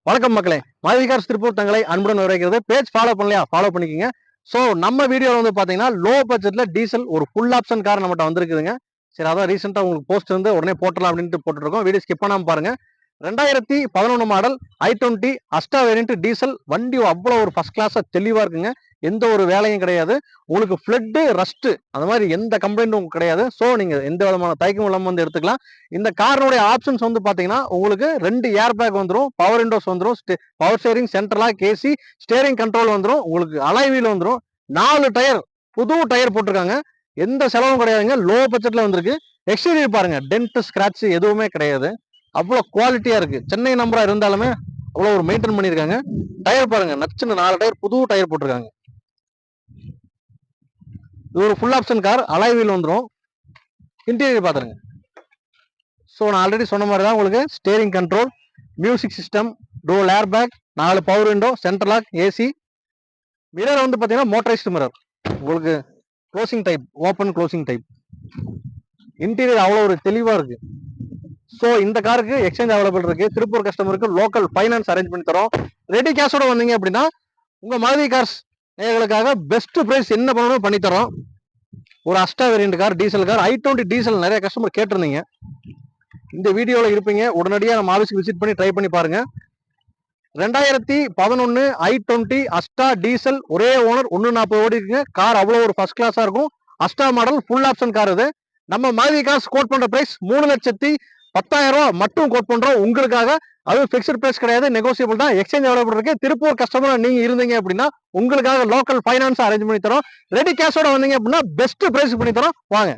வணக்கம் மக்களே, மாருதி கார்ஸ் திருப்பூர் தங்களை அன்புடன் வரவேற்கிறது. பேஜ் ஃபாலோ பண்ணலையா? ஃபாலோ பண்ணிக்கோங்க. ஸோ நம்ம வீடியோவில் வந்து பார்த்தீங்கன்னா லோ பட்ஜெட்ல டீசல் ஒரு ஃபுல் ஆப்ஷன் கார் நம்மகிட்ட வந்திருக்குதுங்க. சரி, அதான் ரீசெண்டாக உங்களுக்கு போஸ்ட் வந்து உடனே போட்டலாம் அப்படின்ட்டு போட்டுருக்கோம். வீடியோ ஸ்கிப் பண்ணாமல் பாருங்க. 2011 மாடல் i20 அஸ்டா வேரியன்ட் டீசல் வண்டி அவ்வளோ ஒரு ஃபர்ஸ்ட் கிளாஸாக தெளிவாக இருக்குங்க. எந்த ஒரு வேலையும் கிடையாது. உங்களுக்கு ஃப்ளட்டு ரஸ்ட்டு அந்த மாதிரி எந்த கம்ப்ளைண்ட்டும் உங்களுக்கு கிடையாது. ஸோ நீங்கள் எந்த விதமான தயக்கம் இல்லாமல் வந்து எடுத்துக்கலாம். இந்த காரோடைய ஆப்ஷன்ஸ் வந்து பார்த்தீங்கன்னா உங்களுக்கு 2 ஏர் பேக் வந்துடும், பவர் விண்டோஸ் வந்துடும், power steering, central lock, AC, steering control வந்துடும், உங்களுக்கு அலாய் வீல் வந்துடும், 4 டயர் புது டயர் போட்டிருக்காங்க. எந்த செலவும் கிடையாதுங்க. லோ பட்ஜெட்ல வந்திருக்கு. எக்ஸ்டீரியர் பாருங்க, டென்ட் ஸ்கிராட்ச் எதுவுமே கிடையாது. அவ்வளோ குவாலிட்டியா இருக்கு. சென்னை நம்பரா இருந்தாலுமே அவ்வளோ ஒரு மெயின்டைன் பண்ணியிருக்காங்க. டயர் பாருங்க, நச்சுன்னு 4 டயர் புது டயர் போட்டிருக்காங்க. இது ஒரு full option car, alloy wheel வந்துடும். இன்டீரியர் பாத்துருங்க. ஸோ நான் ஆல்ரெடி சொன்ன மாதிரி தான் உங்களுக்கு steering control, music system, dual air bag, 4 power window, central lock, AC. Mirror வந்து பார்த்தீங்கன்னா மோட்டரைஸ்டு மிரர், உங்களுக்கு closing type, open closing type. Interior அவ்வளோ ஒரு தெளிவாக இருக்கு. ஸோ இந்த காருக்கு எக்ஸ்சேஞ்ச் அவைலபிள் இருக்கு. திருப்பூர் கஸ்டமருக்கு லோக்கல் ஃபைனான்ஸ் அரேஞ்ச் பண்ணி தரோம். ரெடி கேஷோட வந்தீங்க அப்படின்னா உங்க மாருதி கார்ஸ் நேயர்களுக்காக பெஸ்ட் பிரைஸ் என்ன பண்ணணும் பண்ணி தரோம். ஒரு Asta variant car, diesel car, i20 diesel நிறைய கஸ்டமர் கேட்டிருந்தீங்க. இந்த வீடியோவில் இருப்பீங்க. உடனடியாக நம்ம ஆஃபீஸ்க்கு விசிட் பண்ணி ட்ரை பண்ணி பாருங்க. 2011 i20 அஸ்டா டீசல், ஒரே ஓனர், 140 ஓடி இருக்குங்க. கார் அவ்வளோ ஒரு ஃபர்ஸ்ட் கிளாஸா இருக்கும். அஸ்டா மாடல் ஃபுல் ஆப்ஷன் கார் இது. நம்ம மாருதி கார்ஸ் கோட் பண்ற பிரைஸ் 3,10,000 ரூபாய் மட்டும் கோட் பண்றோம் உங்களுக்காக. அதுவும் பிக்ஸ்ட் பிரைஸ் கிடையாது, நெகோசியபிள் தான். எக்ஸ்சேஞ்ச் அவைலபிள் இருக்கு. திருப்பூர் கஸ்டமர் நீங்க இருந்தீங்க அப்படின்னா உங்களுக்காக லோக்கல் ஃபைனான்ஸ் அரேஞ்ச் பண்ணி தரோம். ரெடி கேஷோட வந்தீங்க அப்படின்னா பெஸ்ட் பிரைஸ் பண்ணி தரோம். வாங்க.